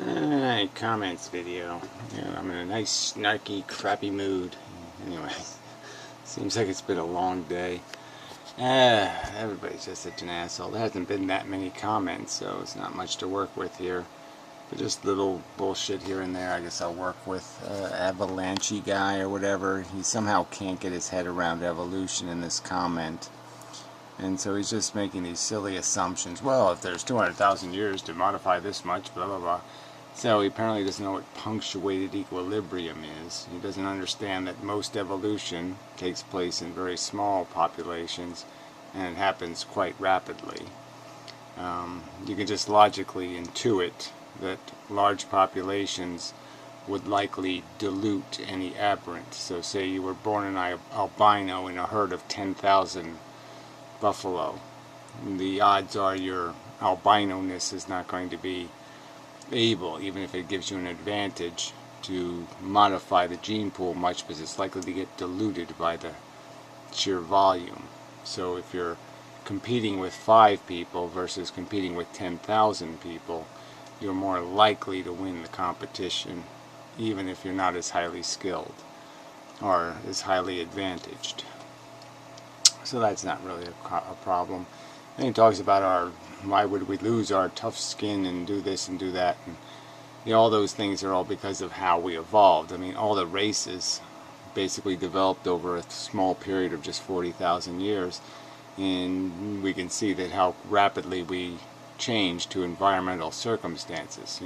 Alright, comments video. Yeah, I'm in a nice, snarky, crappy mood. Anyway, seems like it's been a long day. Everybody's just such an asshole. There hasn't been that many comments, so it's not much to work with here. But just little bullshit here and there. I guess I'll work with Avalanche guy or whatever. He somehow can't get his head around evolution in this comment. And so he's just making these silly assumptions. Well, if there's 200,000 years to modify this much, blah, blah, blah. So he apparently doesn't know what punctuated equilibrium is. He doesn't understand that most evolution takes place in very small populations, and it happens quite rapidly. You can just logically intuit that large populations would likely dilute any aberrant. So say you were born an albino in a herd of 10,000 buffalo. The odds are your albino-ness is not going to be able, even if it gives you an advantage, to modify the gene pool much, because it's likely to get diluted by the sheer volume. So if you're competing with 5 people versus competing with 10,000 people, you're more likely to win the competition, even if you're not as highly skilled or as highly advantaged. So that's not really a problem. And he talks about why would we lose our tough skin and do this and do that, and all those things are all because of how we evolved. I mean, all the races basically developed over a small period of just 40,000 years, and we can see that how rapidly we change to environmental circumstances.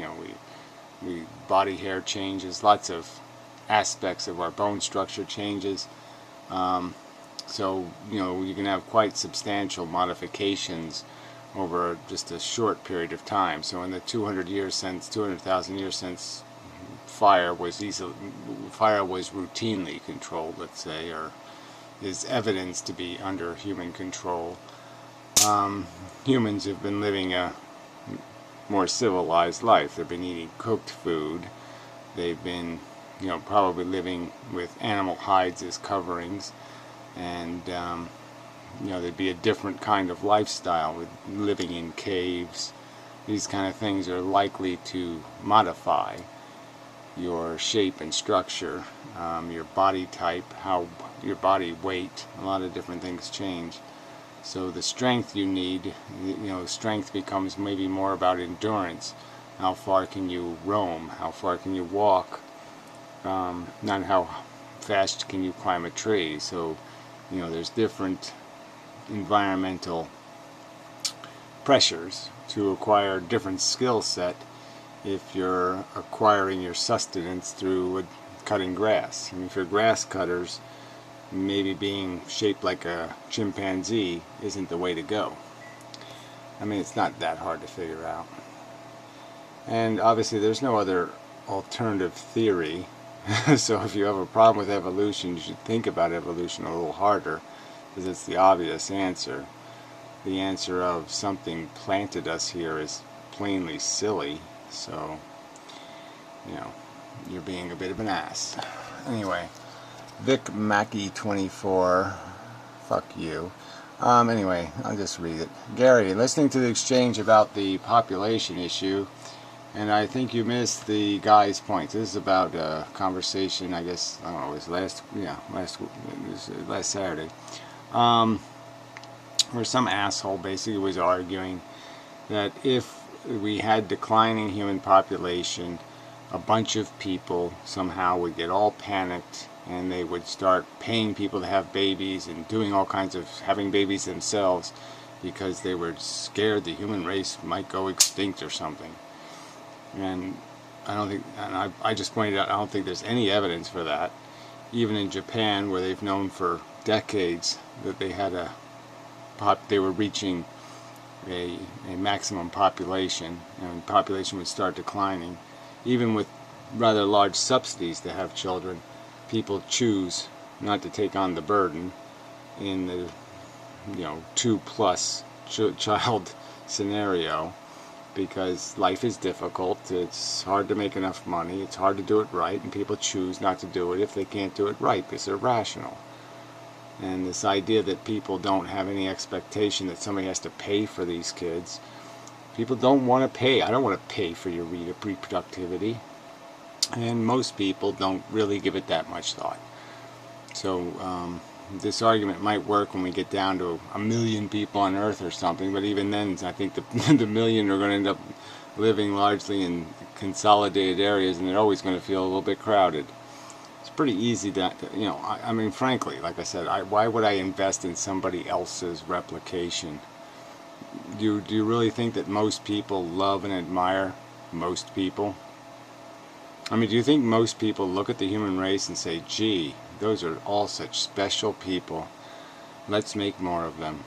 We body hair changes, lots of aspects of our bone structure changes. So, you can have quite substantial modifications over just a short period of time. So in the 200,000 years since fire was routinely controlled, let's say, or is evidence to be under human control, humans have been living a more civilized life. They've been eating cooked food. They've been, probably living with animal hides as coverings. And there'd be a different kind of lifestyle with living in caves. These kind of things are likely to modify your shape and structure, your body type, your body weight. A lot of different things change. So the strength you need, strength becomes maybe more about endurance. How far can you roam? How far can you walk? Not how fast can you climb a tree. So there's different environmental pressures to acquire a different skill set if you're acquiring your sustenance through cutting grass. I mean, for grass cutters, maybe being shaped like a chimpanzee isn't the way to go. I mean, it's not that hard to figure out. And obviously there's no other alternative theory. So if you have a problem with evolution, you should think about evolution a little harder, because it's the obvious answer. The answer of something planted us here is plainly silly. So, you're being a bit of an ass. Anyway, Vic Mackey 24, fuck you. Anyway, I'll just read it. Gary, listening to the exchange about the population issue, and I think you missed the guy's point. This is about a conversation, I guess, I don't know, it was last Saturday, where some asshole basically was arguing that if we had declining human population, a bunch of people somehow would get all panicked, and they would start paying people to have babies and doing all kinds of having babies themselves because they were scared the human race might go extinct or something. And I just pointed out, I don't think there's any evidence for that. Even in Japan, where they've known for decades that they were reaching a maximum population, and population would start declining. Even with rather large subsidies to have children, people choose not to take on the burden in the 2+ child scenario, because life is difficult, it's hard to make enough money, it's hard to do it right, and people choose not to do it if they can't do it right because they're rational. And this idea that people don't have any expectation that somebody has to pay for these kids People don't want to pay. I don't want to pay for your reproductivity. And most people don't really give it that much thought. So this argument might work when we get down to 1 million people on Earth or something, but even then I think the million are going to end up living largely in consolidated areas, and they're always going to feel a little bit crowded. It's pretty easy to you know, I mean, frankly, like I said, why would I invest in somebody else's replication? Do you really think that most people love and admire most people? I mean, do you think most people look at the human race and say, gee, those are all such special people, let's make more of them?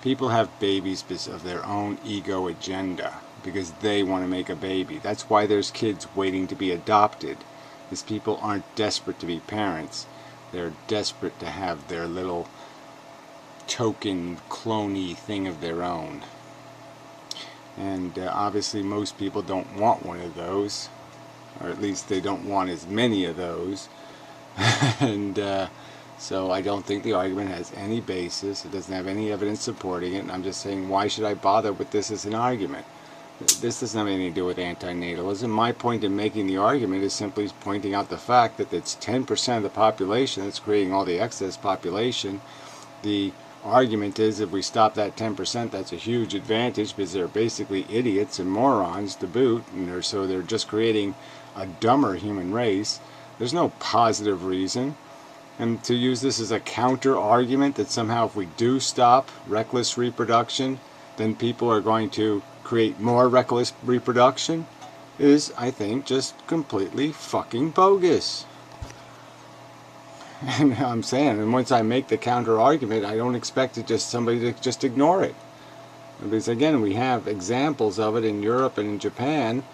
People have babies because of their own ego agenda, because they want to make a baby. That's why there's kids waiting to be adopted. These people aren't desperate to be parents. They're desperate to have their little token cloney thing of their own. And obviously most people don't want one of those, or at least they don't want as many of those. And so I don't think the argument has any basis. It doesn't have any evidence supporting it. And I'm just saying, why should I bother with this as an argument? This doesn't have anything to do with antinatalism. My point in making the argument is simply pointing out the fact that it's 10% of the population that's creating all the excess population. The argument is, if we stop that 10%, that's a huge advantage, because they're basically idiots and morons to boot, and so they're just creating a dumber human race. There's no positive reason. And to use this as a counter argument that somehow if we do stop reckless reproduction, then people are going to create more reckless reproduction is, I think, just completely fucking bogus. And I'm saying, and once I make the counter argument, I don't expect it just somebody to just ignore it. Because again, we have examples of it in Europe and in Japan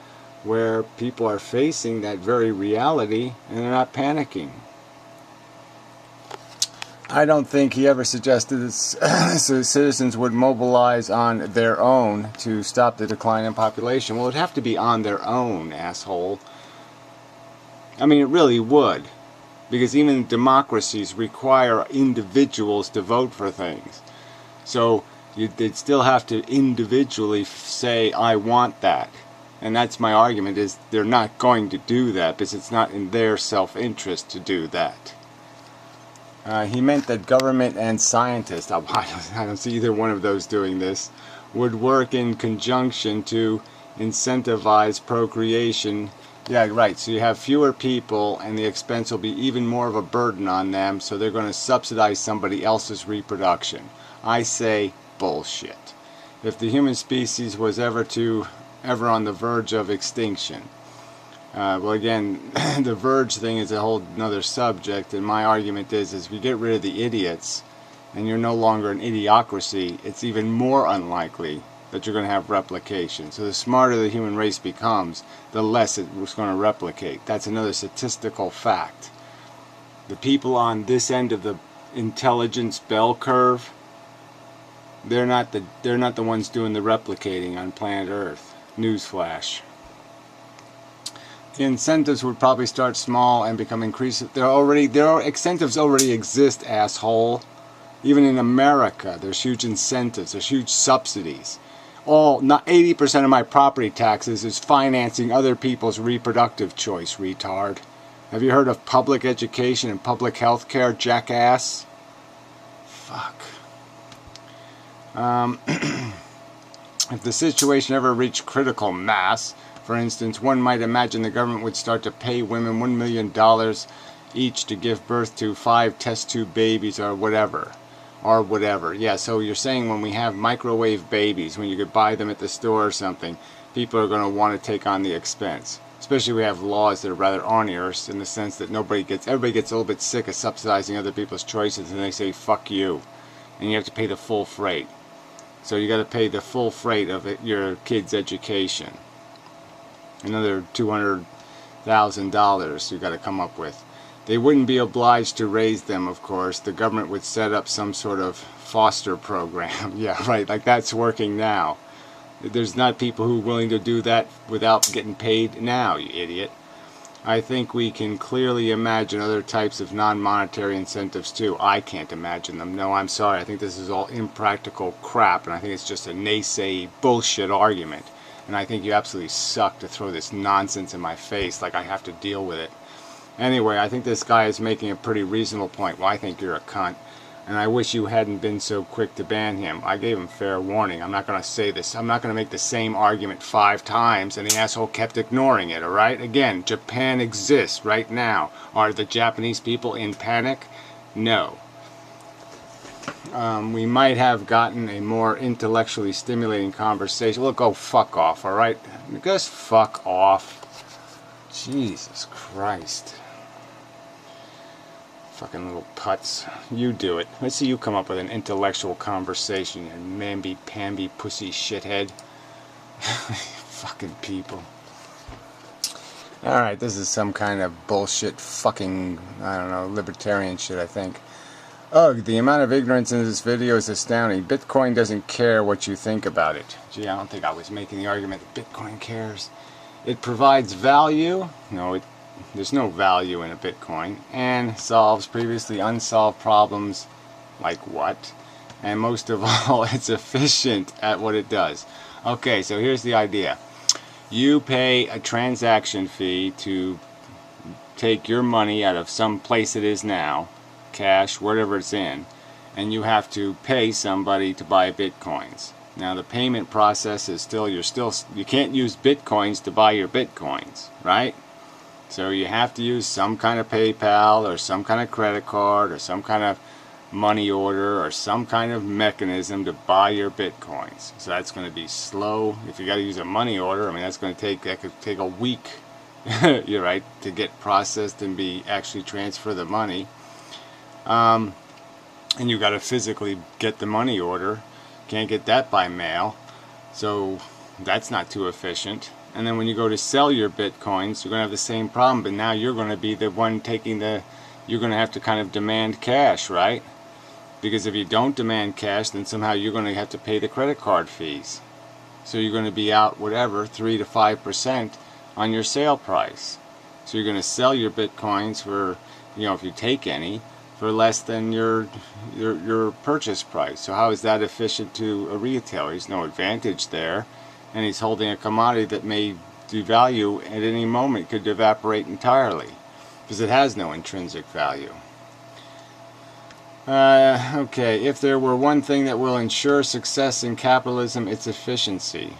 where people are facing that very reality and they're not panicking. I don't think he ever suggested that citizens would mobilize on their own to stop the decline in population. Well, it would have to be on their own, asshole. I mean, it really would. Because even democracies require individuals to vote for things. So they'd still have to individually say, I want that. And that's my argument, is they're not going to do that because it's not in their self-interest to do that. He meant that government and scientists, I don't see either one of those doing this, would work in conjunction to incentivize procreation. Yeah, right, so you have fewer people and the expense will be even more of a burden on them, so they're going to subsidize somebody else's reproduction. I say bullshit. If the human species was ever on the verge of extinction, well, again, the verge thing is a whole another subject, and my argument is if you get rid of the idiots and you're no longer an idiocracy, it's even more unlikely that you're going to have replication. So the smarter the human race becomes, the less it's going to replicate. That's another statistical fact. The people on this end of the intelligence bell curve, they're not the ones doing the replicating on planet Earth. Newsflash. The incentives would probably start small and become increasing. Incentives already exist, asshole. Even in America, there's huge incentives, there's huge subsidies. Not 80% of my property taxes is financing other people's reproductive choice, retard. Have you heard of public education and public health care, jackass? Fuck. If the situation ever reached critical mass, for instance, one might imagine the government would start to pay women $1 million each to give birth to 5 test tube babies or whatever. Yeah, so you're saying when we have microwave babies, when you could buy them at the store or something, people are going to want to take on the expense. Especially we have laws that are rather onerous in the sense that everybody gets a little bit sick of subsidizing other people's choices, and they say, fuck you. And you have to pay the full freight. So you got to pay the full freight of your kid's education. Another $200,000 you got to come up with. They wouldn't be obliged to raise them, of course. The government would set up some sort of foster program. Yeah, right, like that's working now. There's not people who are willing to do that without getting paid now, you idiot. I think we can clearly imagine other types of non-monetary incentives too. I can't imagine them. No, I'm sorry. I think this is all impractical crap, and I think it's just a naysay bullshit argument. And I think you absolutely suck to throw this nonsense in my face like I have to deal with it. Anyway, I think this guy is making a pretty reasonable point. Well, I think you're a cunt. And I wish you hadn't been so quick to ban him. I gave him fair warning. I'm not going to say this. I'm not going to make the same argument 5 times, and the asshole kept ignoring it, alright? Again, Japan exists right now. Are the Japanese people in panic? No. We might have gotten a more intellectually stimulating conversation. Look, go fuck off, alright? Just fuck off. Jesus Christ. Fucking little putz. You do it. Let's see you come up with an intellectual conversation, you mamby-pamby pussy shithead. Fucking people. Alright, this is some kind of bullshit fucking, I don't know, libertarian shit, I think. Ugh, the amount of ignorance in this video is astounding. Bitcoin doesn't care what you think about it. Gee, I don't think I was making the argument that Bitcoin cares. It provides value. No, there's no value in a Bitcoin, and solves previously unsolved problems. Like what? And most of all, it's efficient at what it does. Okay, so here's the idea. You pay a transaction fee to take your money out of some place it is now, cash, wherever it's in, and you have to pay somebody to buy Bitcoins. Now the payment process is you can't use Bitcoins to buy your Bitcoins, right? So you have to use some kind of PayPal or some kind of credit card or some kind of money order or some kind of mechanism to buy your Bitcoins. So that's going to be slow. If you got to use a money order, I mean that could take a week, you're right, to get processed and be actually transfer the money. And you got to physically get the money order. Can't get that by mail. So that's not too efficient. And then when you go to sell your Bitcoins, you're going to have the same problem, but now you're going to be the one taking you're going to have to kind of demand cash, right? Because if you don't demand cash, then somehow you're going to have to pay the credit card fees. So you're going to be out, whatever, 3 to 5% on your sale price. So you're going to sell your Bitcoins for, if you take any, for less than your purchase price. So how is that efficient to a retailer? There's no advantage there. And he's holding a commodity that may devalue at any moment, could evaporate entirely, because it has no intrinsic value. Okay, if there were one thing that will ensure success in capitalism, it's efficiency.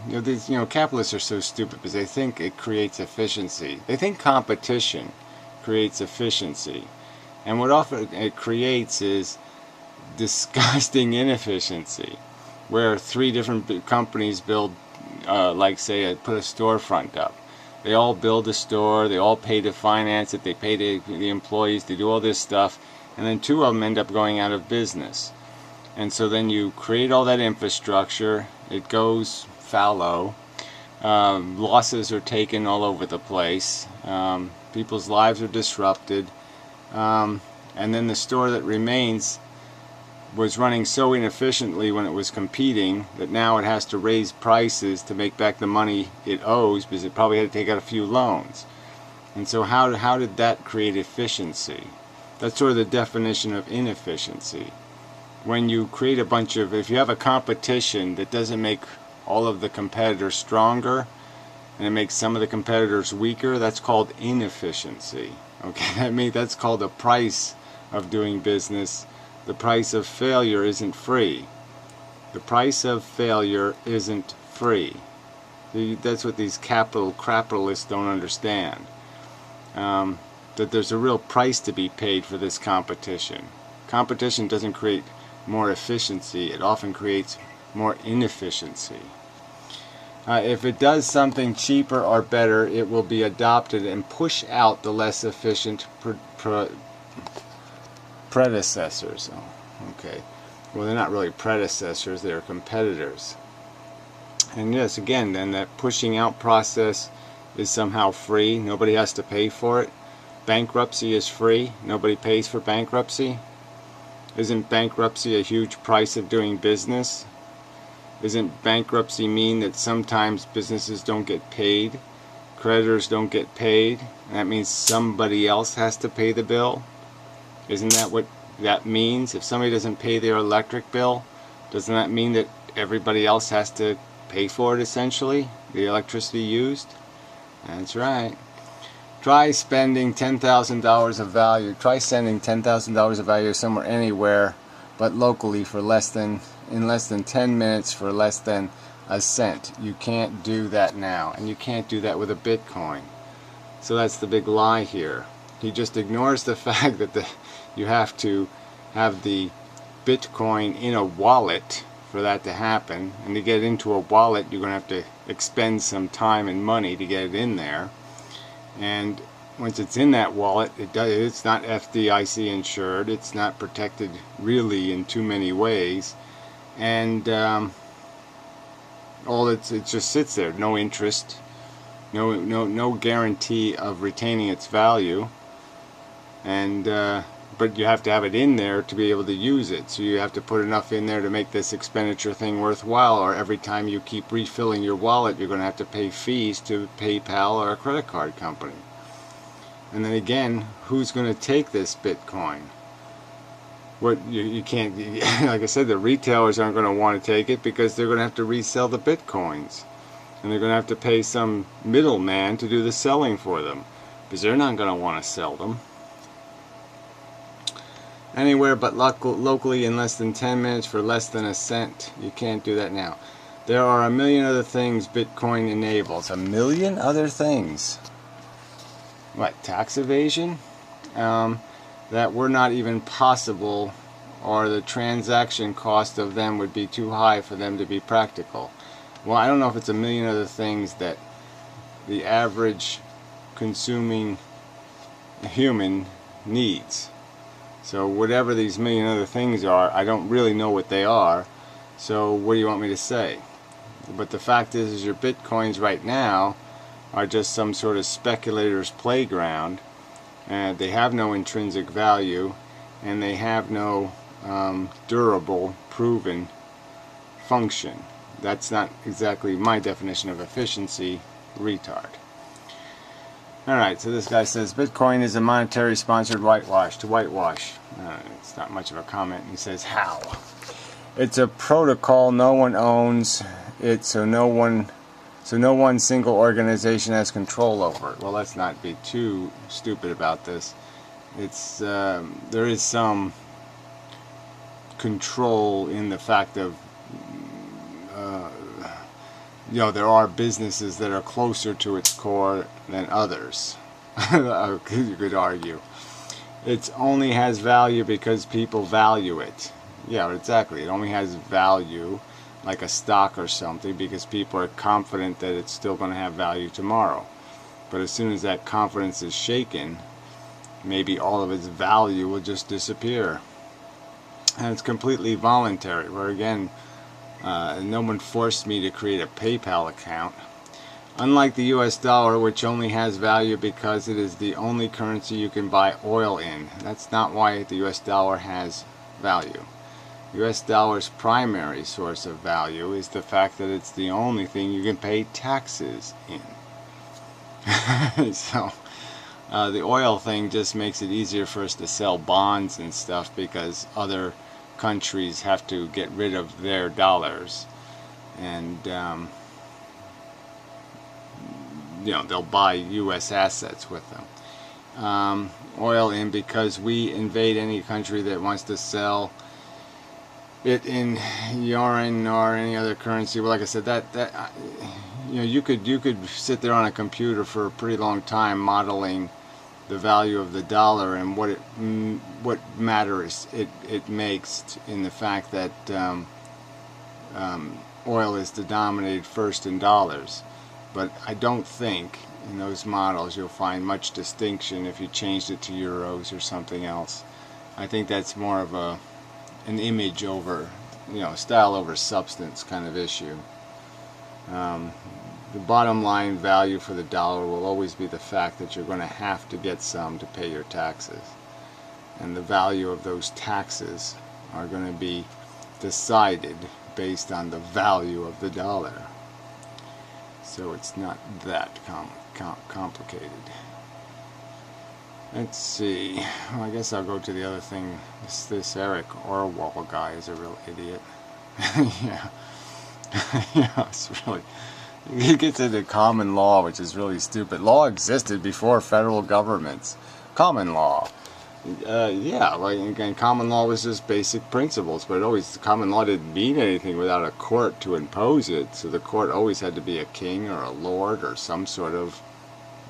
Capitalists are so stupid because they think it creates efficiency. They think competition creates efficiency. And what often it creates is disgusting inefficiency, where 3 different companies build, like say, put a storefront up. They all build a store, they all pay to finance it, they pay the employees, they do all this stuff, and then 2 of them end up going out of business. And so then you create all that infrastructure, it goes fallow, losses are taken all over the place, people's lives are disrupted, and then the store that remains was running so inefficiently when it was competing that now it has to raise prices to make back the money it owes, because it probably had to take out a few loans. And so how did that create efficiency? That's sort of the definition of inefficiency. When you create if you have a competition that doesn't make all of the competitors stronger, and it makes some of the competitors weaker, that's called inefficiency. Okay, that's called the price of doing business. The price of failure isn't free. The price of failure isn't free. That's what these capitalists don't understand. That there's a real price to be paid for this competition. Competition doesn't create more efficiency, it often creates more inefficiency. If it does something cheaper or better, it will be adopted and push out the less efficient predecessors. Oh, okay. Well, they're not really predecessors, they're competitors. And yes, again, then that pushing out process is somehow free. Nobody has to pay for it. Bankruptcy is free. Nobody pays for bankruptcy. Isn't bankruptcy a huge price of doing business? Isn't bankruptcy mean that sometimes businesses don't get paid? creditors don't get paid, and that means somebody else has to pay the bill. Isn't that what that means? If somebody doesn't pay their electric bill, doesn't that mean that everybody else has to pay for it, essentially, the electricity used? That's right. Try spending $10,000 of value. Try sending $10,000 of value somewhere, anywhere, but locally for in less than 10 minutes for less than a cent. You can't do that now, and you can't do that with a Bitcoin. So that's the big lie here. He just ignores the fact that you have to have the Bitcoin in a wallet for that to happen, and to get into a wallet you're going to have to expend some time and money to get it in there. And once it's in that wallet, it's not FDIC insured, it's not protected really in too many ways, and it just sits there, no interest, no guarantee of retaining its value, and but you have to have it in there to be able to use it. So you have to put enough in there to make this expenditure thing worthwhile, or every time you keep refilling your wallet you're going to have to pay fees to PayPal or a credit card company. And then again, who's going to take this Bitcoin? You can't, like I said, the retailers aren't going to want to take it because they're going to have to resell the Bitcoins, and they're going to have to pay some middleman to do the selling for them, because they're not going to want to sell them. Anywhere but locally in less than 10 minutes for less than a cent. You can't do that now. There are a million other things Bitcoin enables. A million other things. What, tax evasion? That were not even possible, or the transaction cost of them would be too high for them to be practical. Well, I don't know if it's a million other things that the average consuming human needs. So whatever these million other things are, I don't really know what they are. So what do you want me to say? But the fact is your Bitcoins right now are just some sort of speculator's playground, and they have no intrinsic value, and they have no durable, proven function. That's not exactly my definition of efficiency, retard. Alright, so this guy says Bitcoin is a monetary sponsored whitewash. To whitewash. It's not much of a comment. He says how? It's a protocol no one owns it, so no one single organization has control over it. Well, let's not be too stupid about this. It's there is some control in the fact of there are businesses that are closer to its core than others. You could argue. It only has value because people value it. Yeah, exactly. It only has value, like a stock or something, because people are confident that it's still going to have value tomorrow. But as soon as that confidence is shaken, maybe all of its value will just disappear. And it's completely voluntary, where again, no one forced me to create a PayPal account. Unlike the US dollar, which only has value because it is the only currency you can buy oil in. That's not why the US dollar has value. US dollar's primary source of value is the fact that it's the only thing you can pay taxes in. So the oil thing just makes it easier for us to sell bonds and stuff, because other countries have to get rid of their dollars, and they'll buy US assets with them. Oil in because we invade any country that wants to sell it in yuan or any other currency. Well, like I said, you could sit there on a computer for a pretty long time modeling the value of the dollar and what matters it makes in the fact that oil is denominated first in dollars. But I don't think in those models you'll find much distinction if you changed it to euros or something else. I think that's more of an image over, style over substance kind of issue. The bottom line value for the dollar will always be the fact that you're going to have to get some to pay your taxes. And the value of those taxes are going to be decided based on the value of the dollar. So it's not that complicated. Let's see. Well, I guess I'll go to the other thing. This Eric Orwell guy is a real idiot. Yeah. Yeah, it's really... He gets into common law, which is really stupid. Law existed before federal governments. Common law. Yeah, like, again, common law was just basic principles, but common law didn't mean anything without a court to impose it. So the court always had to be a king or a lord or some sort of...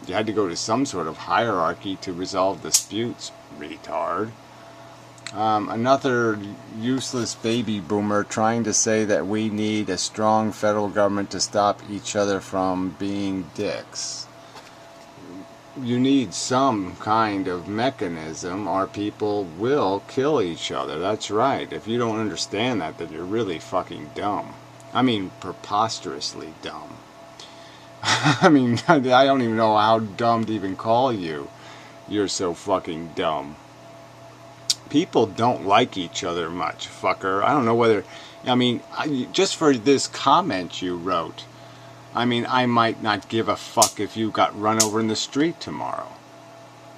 You had to go to some sort of hierarchy to resolve disputes, retard. Another useless baby boomer trying to say that we need a strong federal government to stop each other from being dicks. You need some kind of mechanism or people will kill each other. That's right. If you don't understand that, then you're really fucking dumb. I mean, preposterously dumb. I mean, I don't even know how dumb to even call you. You're so fucking dumb. People don't like each other much, fucker. I don't know whether... I mean, just for this comment you wrote, I mean, I might not give a fuck if you got run over in the street tomorrow.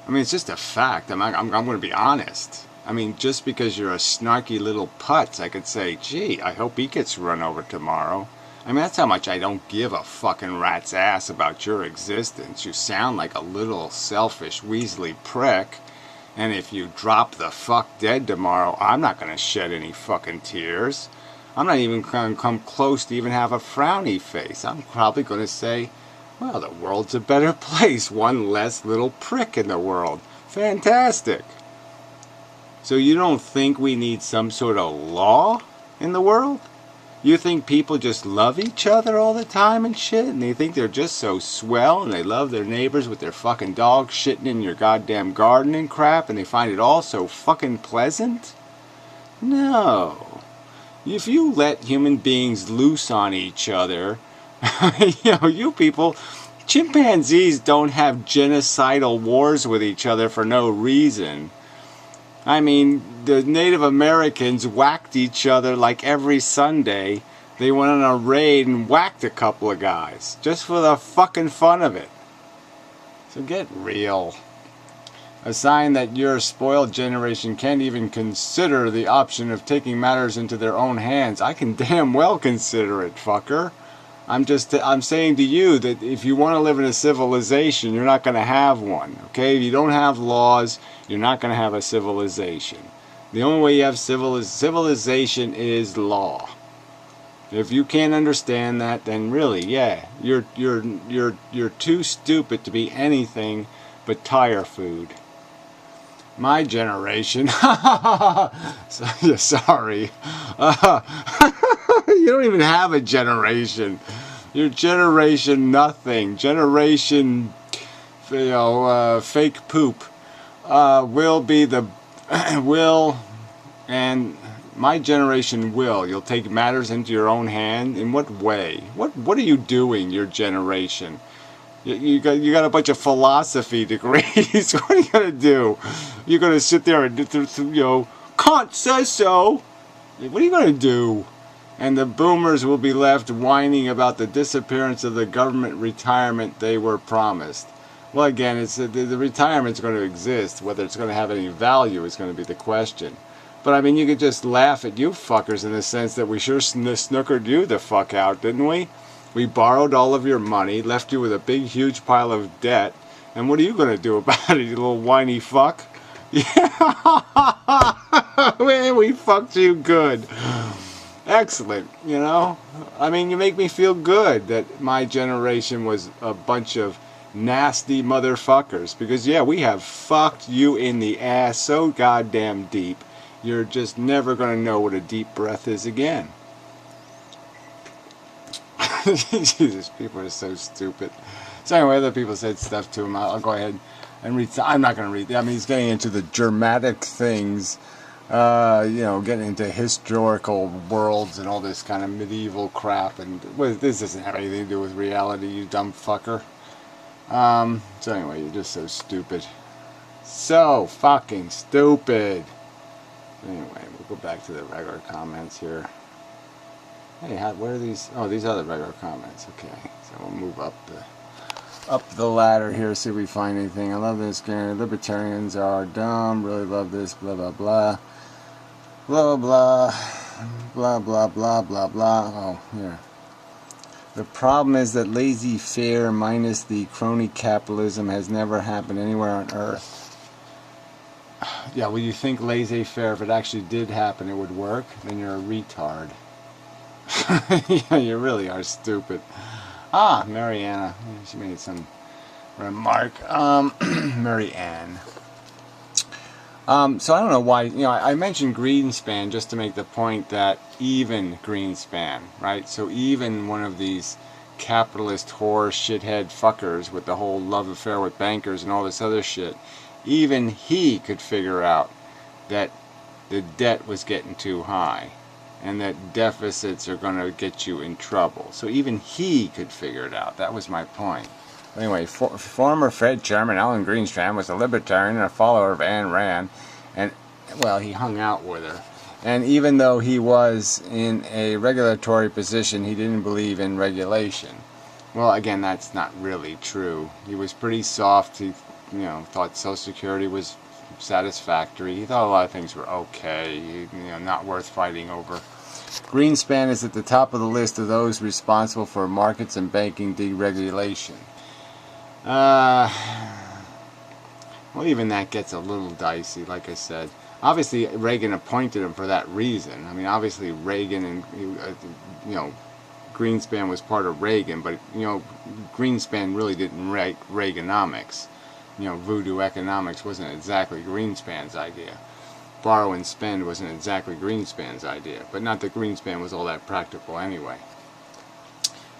I mean, it's just a fact. I'm going to be honest. I mean, just because you're a snarky little putz, I could say, gee, I hope he gets run over tomorrow. I mean, that's how much I don't give a fucking rat's ass about your existence. You sound like a little selfish, weaselly prick. And if you drop the fuck dead tomorrow, I'm not going to shed any fucking tears. I'm not even going to come close to even have a frowny face. I'm probably going to say, well, the world's a better place. One less little prick in the world. Fantastic. So you don't think we need some sort of law in the world? You think people just love each other all the time and shit? And they think they're just so swell and they love their neighbors with their fucking dog shitting in your goddamn garden and crap and they find it all so fucking pleasant? No. If you let human beings loose on each other, you people, chimpanzees don't have genocidal wars with each other for no reason. I mean, the Native Americans whacked each other like every Sunday. They went on a raid and whacked a couple of guys. Just for the fucking fun of it. So get real. A sign that your spoiled generation can't even consider the option of taking matters into their own hands. I can damn well consider it, fucker. I'm saying to you that if you want to live in a civilization, you're not going to have one. Okay? If you don't have laws, you're not going to have a civilization. The only way you have civilization is law. If you can't understand that, then really, yeah, you're too stupid to be anything but tire food. My generation, sorry, you don't even have a generation. Your generation nothing. Generation, fake poop. Will be the will, and my generation will. You'll take matters into your own hand. In what way? What are you doing? Your generation. You got a bunch of philosophy degrees. What are you gonna do? You're gonna sit there and Kant says so. What are you gonna do? And the boomers will be left whining about the disappearance of the government retirement they were promised. Well, again, it's the retirement's going to exist. Whether it's going to have any value is going to be the question. But I mean, you could just laugh at you fuckers in the sense that we sure snookered you the fuck out, didn't we? We borrowed all of your money, left you with a big, huge pile of debt, and what are you going to do about it, you little whiny fuck? Yeah, man, we fucked you good. Excellent, I mean, you make me feel good that my generation was a bunch of nasty motherfuckers. Because, yeah, we have fucked you in the ass so goddamn deep, you're just never going to know what a deep breath is again. Jesus, people are so stupid. So anyway, other people said stuff to him. I'll go ahead and read. I'm not going to read. I mean, he's getting into the dramatic things, getting into historical worlds and all this kind of medieval crap. And this doesn't have anything to do with reality, you dumb fucker. So anyway, you're just so stupid. So fucking stupid. Anyway, we'll go back to the regular comments here. Hey, where are these? Oh, these are the regular comments. Okay, so we'll move up the ladder here, see if we find anything. I love this game. Libertarians are dumb. Really love this. Blah blah blah. Blah blah blah blah blah blah blah. Oh, here. The problem is that laissez-faire minus the crony capitalism has never happened anywhere on Earth. Yeah, well, you think laissez-faire, if it actually did happen, it would work? Then you're a retard. Yeah, you really are stupid. Ah, Mariana. She made some remark. Marianne. So I don't know why, I mentioned Greenspan just to make the point that even Greenspan, right? So even one of these capitalist whore shithead fuckers with the whole love affair with bankers and all this other shit, even he could figure out that the debt was getting too high and that deficits are going to get you in trouble. So even he could figure it out. That was my point. Anyway, former Fed Chairman Alan Greenspan was a libertarian and a follower of Ayn Rand, and, well, he hung out with her. And even though he was in a regulatory position, he didn't believe in regulation. Well, again, that's not really true. He was pretty soft. He, thought Social Security was satisfactory. He thought a lot of things were okay, not worth fighting over. Greenspan is at the top of the list of those responsible for markets and banking deregulation. Well, even that gets a little dicey, like I said. Obviously, Reagan appointed him for that reason. I mean, obviously, Reagan and, Greenspan was part of Reagan, but, Greenspan really didn't write Reaganomics. Voodoo economics wasn't exactly Greenspan's idea. Borrow and spend wasn't exactly Greenspan's idea, but not that Greenspan was all that practical anyway.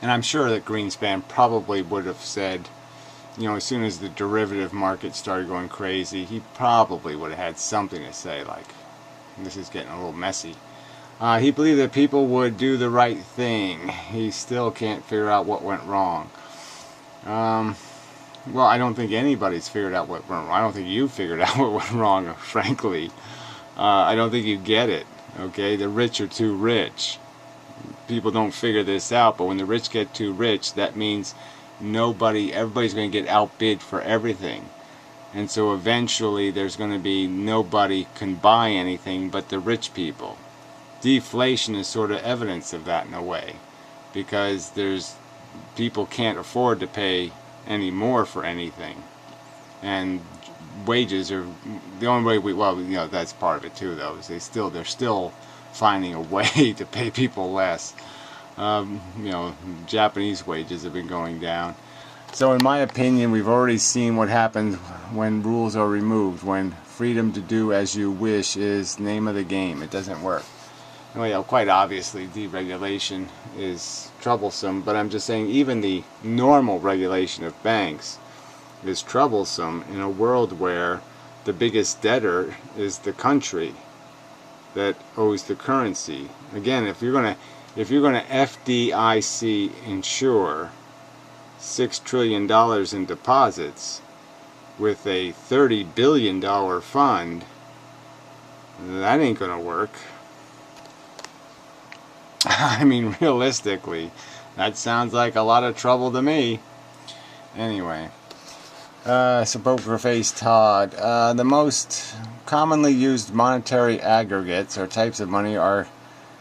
And I'm sure that Greenspan probably would have said, as soon as the derivative market started going crazy, he probably would have had something to say, like, this is getting a little messy. He believed that people would do the right thing. He still can't figure out what went wrong. Well, I don't think anybody's figured out what went wrong. I don't think you figured out what went wrong, frankly. I don't think you get it, okay? The rich are too rich. People don't figure this out, but when the rich get too rich, that means everybody's going to get outbid for everything. And so eventually there's going to be nobody can buy anything but the rich people. Deflation is sort of evidence of that in a way, because people can't afford to pay any more for anything. And wages are the only way that's part of it too, though, is they're still finding a way to pay people less. Japanese wages have been going down. So in my opinion, we've already seen what happens when rules are removed, when freedom to do as you wish is name of the game. It doesn't work. Anyway, quite obviously deregulation is troublesome, but I'm just saying even the normal regulation of banks is troublesome in a world where the biggest debtor is the country that owes the currency. Again, if you're going to FDIC insure $6 trillion in deposits with a $30 billion fund, that ain't going to work. I mean, realistically, that sounds like a lot of trouble to me. Anyway, so Poker Face Todd. The most commonly used monetary aggregates or types of money are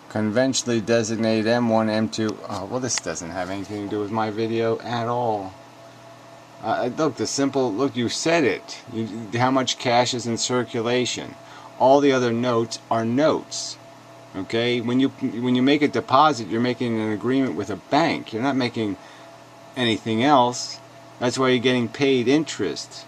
conventionally designated M1, M2. Oh, well, this doesn't have anything to do with my video at all. Look, you said it. How much cash is in circulation. All the other notes are notes. Okay, when you make a deposit, you're making an agreement with a bank. You're not making anything else. That's why you're getting paid interest.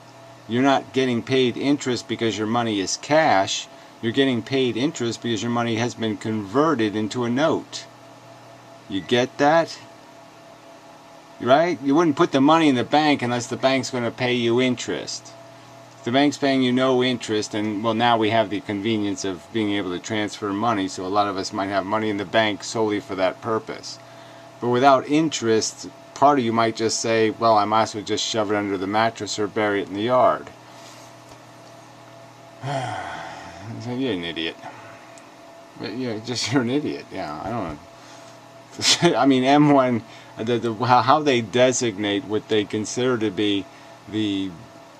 You're not getting paid interest because your money is cash. You're getting paid interest because your money has been converted into a note. You get that? Right? You wouldn't put the money in the bank unless the bank's going to pay you interest. The bank's paying you no interest, and well, now we have the convenience of being able to transfer money, so a lot of us might have money in the bank solely for that purpose. But without interest, part of you might just say, well, I might as well just shove it under the mattress or bury it in the yard. So you're an idiot. You're an idiot, yeah, I don't know. I mean, M1, how they designate what they consider to be the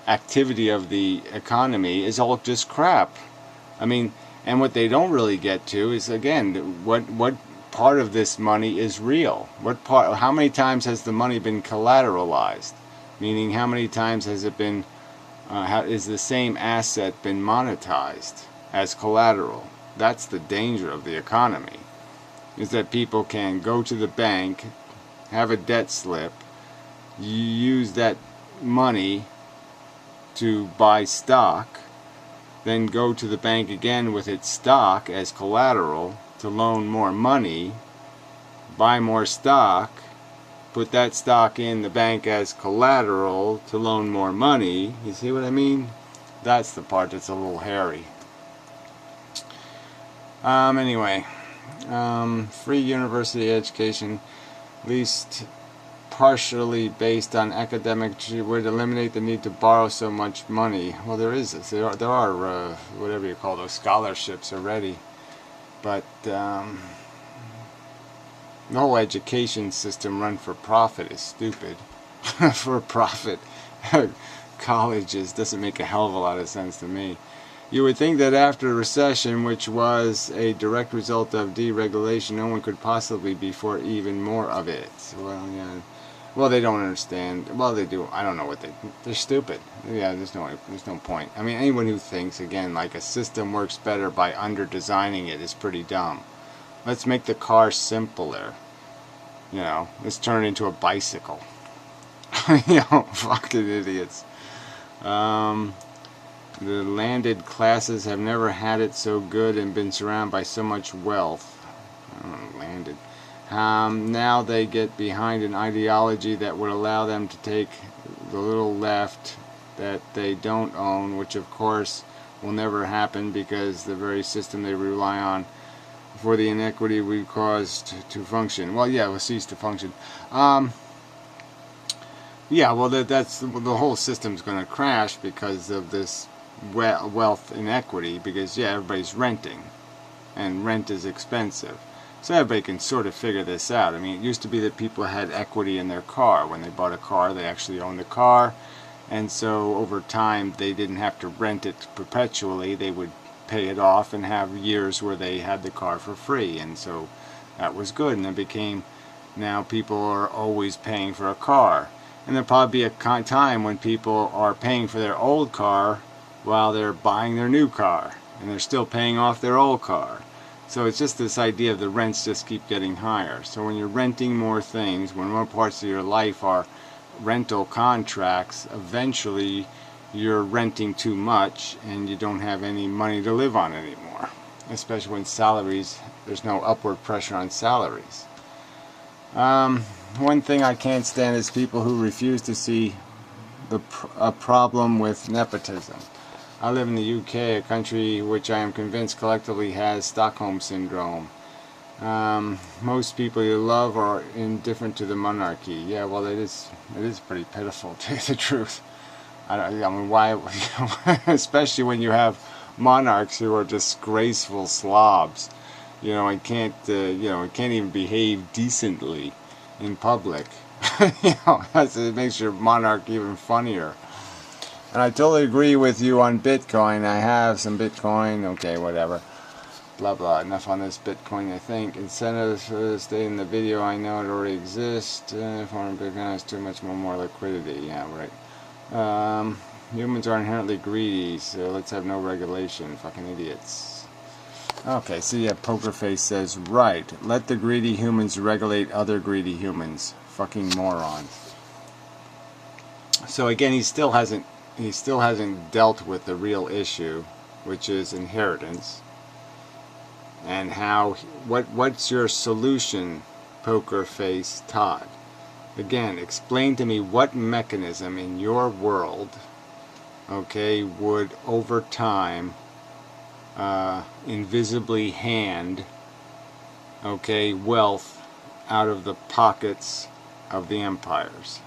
activity of the economy is all just crap. I mean, and what they don't really get to is, again, what part of this money is real? What part? How many times has the money been collateralized? Meaning, how many times has it been? Is the same asset been monetized as collateral? That's the danger of the economy. Is that people can go to the bank, have a debt slip, use that money to buy stock, then go to the bank again with its stock as collateral to loan more money, buy more stock, put that stock in the bank as collateral to loan more money. You see what I mean? That's the part that's a little hairy. Anyway, free university education, at least partially based on academic, would eliminate the need to borrow so much money. Well, there is this. There are whatever you call those scholarships already, but the whole education system run for profit is stupid. For profit colleges doesn't make a hell of a lot of sense to me. You would think that after a recession, which was a direct result of deregulation, no one could possibly be for even more of it. Well, yeah. Well, they don't understand. Well, they do. I don't know what they're stupid. Yeah, there's no point. I mean, anyone who thinks, again, like a system works better by under-designing it is pretty dumb. Let's make the car simpler. You know, let's turn it into a bicycle. You know, fucking idiots. The landed classes have never had it so good and been surrounded by so much wealth. Landed. Now they get behind an ideology that would allow them to take the little left that they don't own, which of course will never happen because the very system they rely on for the inequity we caused to function. Well, yeah, it will cease to function. Yeah, well, that's the whole system's going to crash because of this wealth inequity, because yeah, everybody's renting and rent is expensive, so everybody can sort of figure this out. I mean, it used to be that people had equity in their car. When they bought a car, they actually owned the car, and so over time they didn't have to rent it perpetually. They would pay it off and have years where they had the car for free, and so that was good. And it became, now people are always paying for a car, and there'll probably be a time when people are paying for their old car while they're buying their new car, and they're still paying off their old car. So it's just this idea of the rents just keep getting higher. So when you're renting more things, when more parts of your life are rental contracts, eventually you're renting too much and you don't have any money to live on anymore, especially when salaries, there's no upward pressure on salaries. One thing I can't stand is people who refuse to see a problem with nepotism. I live in the UK, a country which I am convinced collectively has Stockholm Syndrome. Most people you love are indifferent to the monarchy. Yeah, well, it is pretty pitiful, to tell you the truth. I mean, why? Especially when you have monarchs who are disgraceful slobs, you know, and can't even behave decently in public. You know, it makes your monarch even funnier. And I totally agree with you on Bitcoin. I have some Bitcoin. Okay, whatever. Blah, blah. Enough on this Bitcoin, I think. Incentives for this day in the video. I know it already exists. Foreign Bitcoin has too much more liquidity. Yeah, right. Humans are inherently greedy, so let's have no regulation. Fucking idiots. Okay, so yeah, Pokerface says, right. Let the greedy humans regulate other greedy humans. Fucking moron. So again, he still hasn't dealt with the real issue, which is inheritance, and how what's your solution, Pokerface Todd? Again, explain to me what mechanism in your world, okay, would over time invisibly hand, okay, wealth out of the pockets of the empires,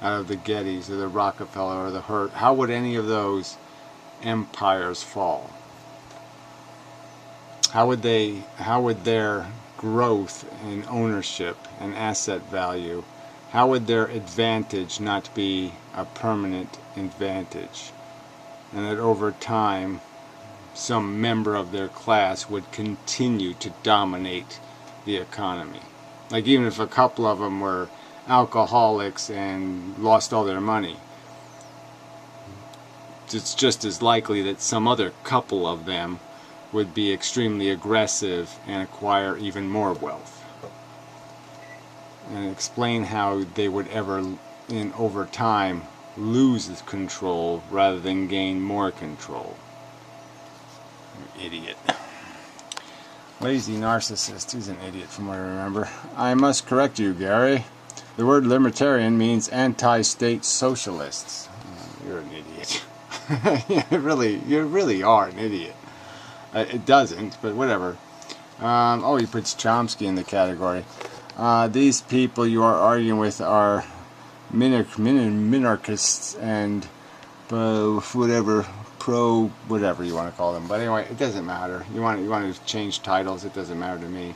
out of the Gettys or the Rockefeller or the Hurt. How would any of those empires fall? How would their growth in ownership and asset value, how would their advantage not be a permanent advantage? And that over time, some member of their class would continue to dominate the economy. Like even if a couple of them were alcoholics and lost all their money, it's just as likely that some other couple of them would be extremely aggressive and acquire even more wealth. And explain how they would ever, over time, lose control rather than gain more control. Idiot. Lazy narcissist. He's an idiot from what I remember. I must correct you, Gary. The word libertarian means anti-state socialists. You're an idiot. You really are an idiot. It doesn't, but whatever. Oh, he puts Chomsky in the category. These people you are arguing with are minarchists and whatever you want to call them. But anyway, it doesn't matter. You want to change titles, it doesn't matter to me.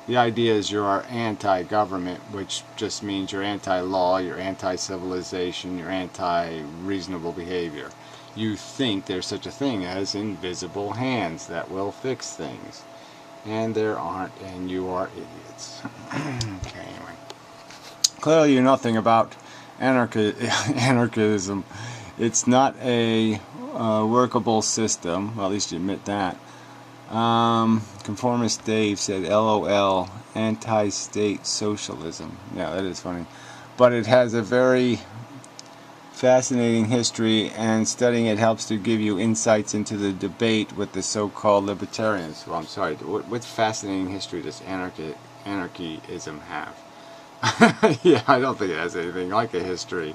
The idea is you are anti-government, which just means you're anti-law, you're anti-civilization, you're anti-reasonable behavior. You think there's such a thing as invisible hands that will fix things. And there aren't, and you are idiots. Okay, anyway. Clearly you know nothing about anarchism. It's not a workable system. Well, at least you admit that. Conformist Dave said, LOL, anti-state socialism. Yeah, that is funny. But it has a very fascinating history, and studying it helps to give you insights into the debate with the so-called libertarians. Well, I'm sorry, what fascinating history does anarchism have? Yeah, I don't think it has anything like a history.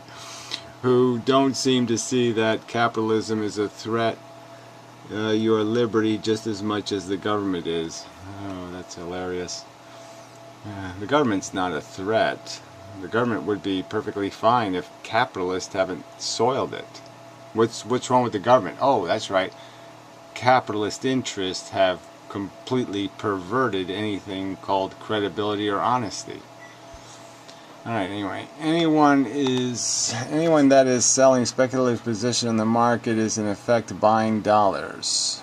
Who don't seem to see that capitalism is a threat your liberty just as much as the government is. Oh, that's hilarious. The government's not a threat. The government would be perfectly fine if capitalists haven't soiled it. What's wrong with the government? Oh, that's right. Capitalist interests have completely perverted anything called credibility or honesty. Alright, anyway, anyone that is selling speculative position in the market is in effect buying dollars.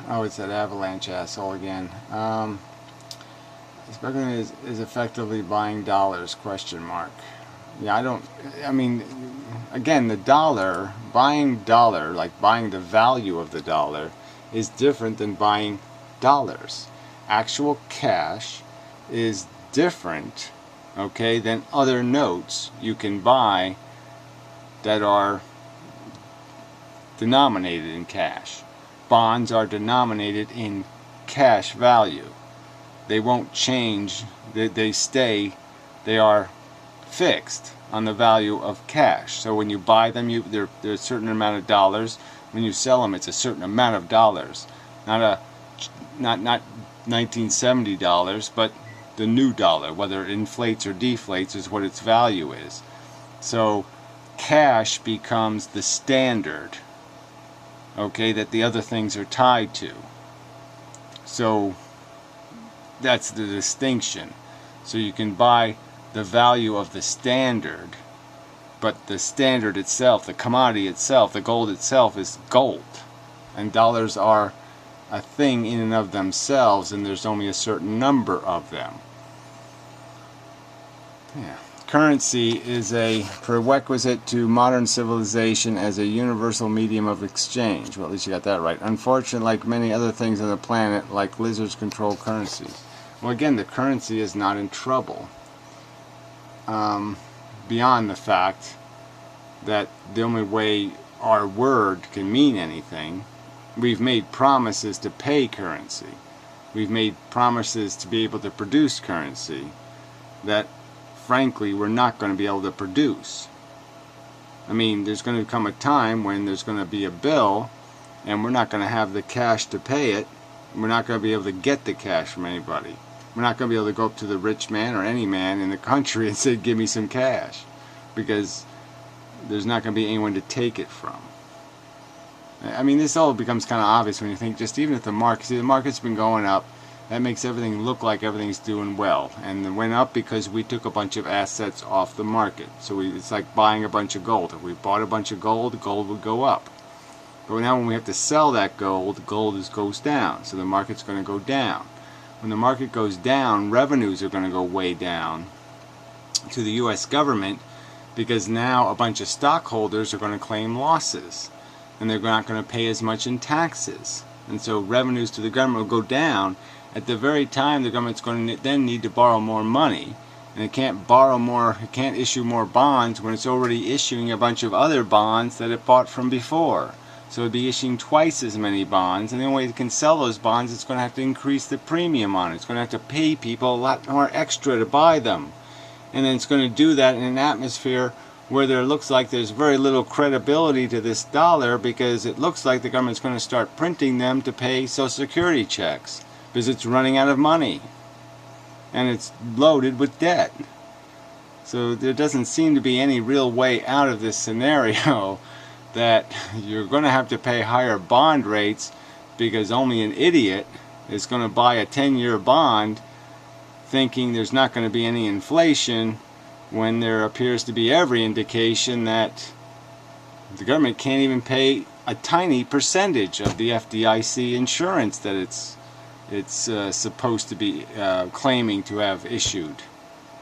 Oh, it's that avalanche asshole again. Speculating is effectively buying dollars, question mark. Yeah, I mean, again, the dollar, buying dollar, like buying the value of the dollar, is different than buying dollars. Actual cash is different, okay, than other notes you can buy that are denominated in cash. Bonds are denominated in cash value. They won't change, they stay, they are fixed on the value of cash. So when you buy them, they're a certain amount of dollars. When you sell them, it's a certain amount of dollars. Not $1970, but the new dollar. Whether it inflates or deflates is what its value is. So cash becomes the standard, okay, that the other things are tied to. So that's the distinction. So you can buy the value of the standard, but the standard itself, the commodity itself, the gold itself is gold. And dollars are a thing in and of themselves, and there's only a certain number of them. Yeah. Currency is a prerequisite to modern civilization as a universal medium of exchange. Well, at least you got that right. Unfortunately, like many other things on the planet, like lizards control currency. Well, again, the currency is not in trouble. Beyond the fact that the only way our word can mean anything, we've made promises to pay currency. We've made promises to be able to produce currency that, frankly, we're not going to be able to produce. I mean, there's going to come a time when there's going to be a bill, and we're not going to have the cash to pay it. We're not going to be able to get the cash from anybody. We're not going to be able to go up to the rich man or any man in the country and say, give me some cash, because there's not going to be anyone to take it from. I mean, this all becomes kind of obvious when you think, just even if the market's been going up that makes everything look like everything's doing well. And it went up because we took a bunch of assets off the market. So it's like buying a bunch of gold. If we bought a bunch of gold, gold would go up. But now when we have to sell that gold, gold goes down. So the market's going to go down. When the market goes down, revenues are going to go way down to the U.S. government, because now a bunch of stockholders are going to claim losses. And they're not going to pay as much in taxes. And so revenues to the government will go down at the very time the government's going to then need to borrow more money. And it can't borrow more, it can't issue more bonds when it's already issuing a bunch of other bonds that it bought from before. So it'd be issuing twice as many bonds, and the only way it can sell those bonds, it's going to have to increase the premium on it. It's going to have to pay people a lot more extra to buy them. And then it's going to do that in an atmosphere where there looks like there's very little credibility to this dollar, because it looks like the government's going to start printing them to pay Social Security checks, because it's running out of money. And it's loaded with debt. So there doesn't seem to be any real way out of this scenario, that you're going to have to pay higher bond rates because only an idiot is going to buy a 10-year bond thinking there's not going to be any inflation, when there appears to be every indication that the government can't even pay a tiny percentage of the FDIC insurance that it's supposed to be claiming to have issued.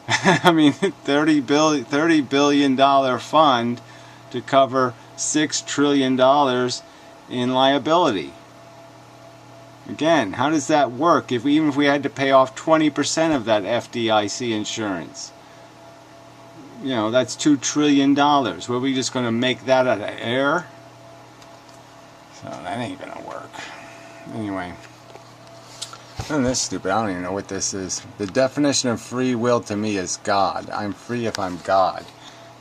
I mean, $30 billion fund to cover $6 trillion in liability. Again, how does that work even if we had to pay off 20% of that FDIC insurance? You know, that's $2 trillion. Were we just going to make that out of air? So that ain't going to work. Anyway. Isn't this stupid? I don't even know what this is. The definition of free will to me is God. I'm free if I'm God.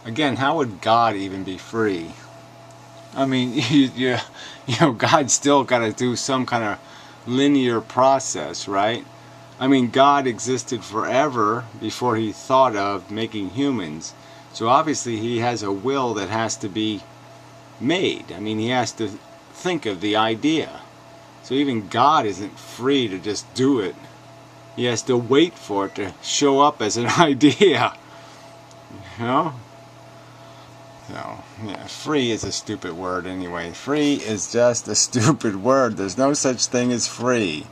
Again, how would God even be free? I mean, you know, God's still got to do some kind of linear process, right? I mean, God existed forever before he thought of making humans. So obviously he has a will that has to be made. I mean, he has to think of the idea. So even God isn't free to just do it. He has to wait for it to show up as an idea. You know? So, yeah, free is a stupid word anyway. Free is just a stupid word. There's no such thing as free.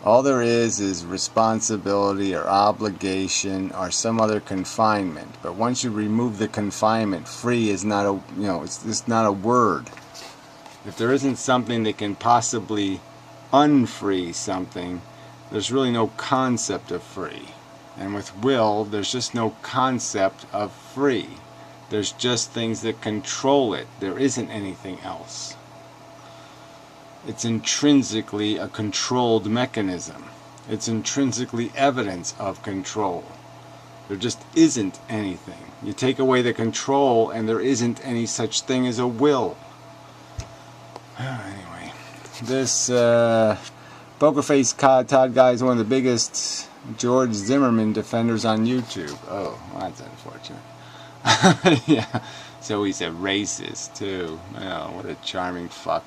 All there is responsibility or obligation or some other confinement. But once you remove the confinement, free is not a, you know, it's just not a word. If there isn't something that can possibly unfree something, there's really no concept of free. And with will, there's just no concept of free. There's just things that control it. There isn't anything else. It's intrinsically a controlled mechanism. It's intrinsically evidence of control. There just isn't anything. You take away the control and there isn't any such thing as a will. Anyway, this Pokerface Todd guy is one of the biggest George Zimmerman defenders on YouTube. Oh, well, that's unfortunate. Yeah, so he's a racist too. Oh, what a charming fuck.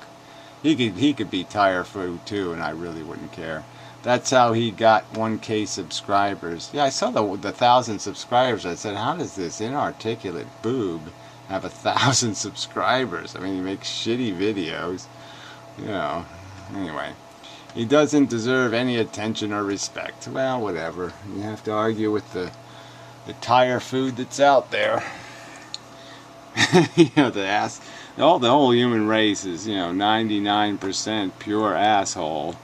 He could be tire food too, and I really wouldn't care. That's how he got 1K subscribers. Yeah, I saw the 1,000 subscribers. I said, how does this inarticulate boob have 1,000 subscribers? I mean, he makes shitty videos. You know, anyway. He doesn't deserve any attention or respect. Well, whatever. You have to argue with the tire food that's out there. You know, the whole human race is, you know, 99% pure asshole.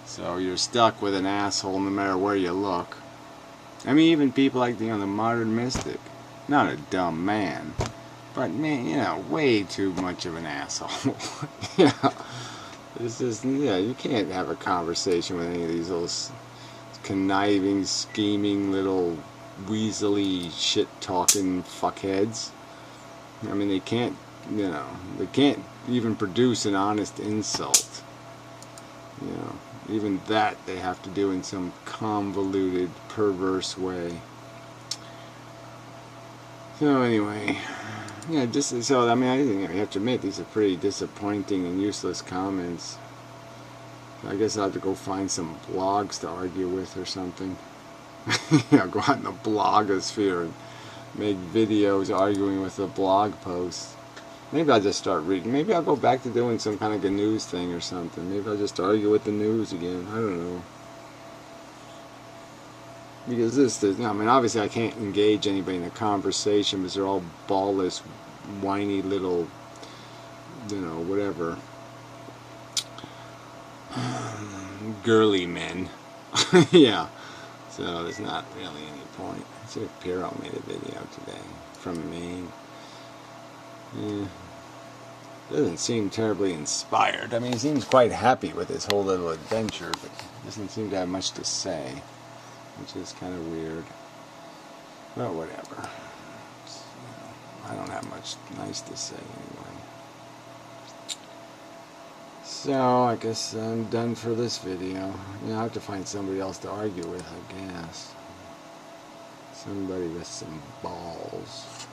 So you're stuck with an asshole no matter where you look. I mean, even people like, you know, the modern mystic. Not a dumb man, but man, you know, way too much of an asshole. You know, this is, yeah, you can't have a conversation with any of these little conniving, scheming little weaselly shit-talking fuckheads. I mean, they can't, you know, they can't even produce an honest insult. You know, even that they have to do in some convoluted, perverse way. So anyway, yeah, just so I mean, I think you have to admit these are pretty disappointing and useless comments. I guess I'll have to go find some blogs to argue with or something. Yeah, go out in the blogosphere and make videos arguing with the blog posts. Maybe I'll just start reading. Maybe I'll go back to doing some kind of a news thing or something. Maybe I'll just argue with the news again. I don't know. Because I mean, obviously I can't engage anybody in a conversation because they're all ballless, whiny little, you know, whatever, girly men. Yeah. So there's not really any point. I see if Piero made a video today from Maine. Yeah. Doesn't seem terribly inspired. I mean, he seems quite happy with his whole little adventure, but doesn't seem to have much to say, which is kind of weird. Well, whatever. I don't have much nice to say anyway. So, I guess I'm done for this video. You know, I have to find somebody else to argue with, I guess. Somebody with some balls.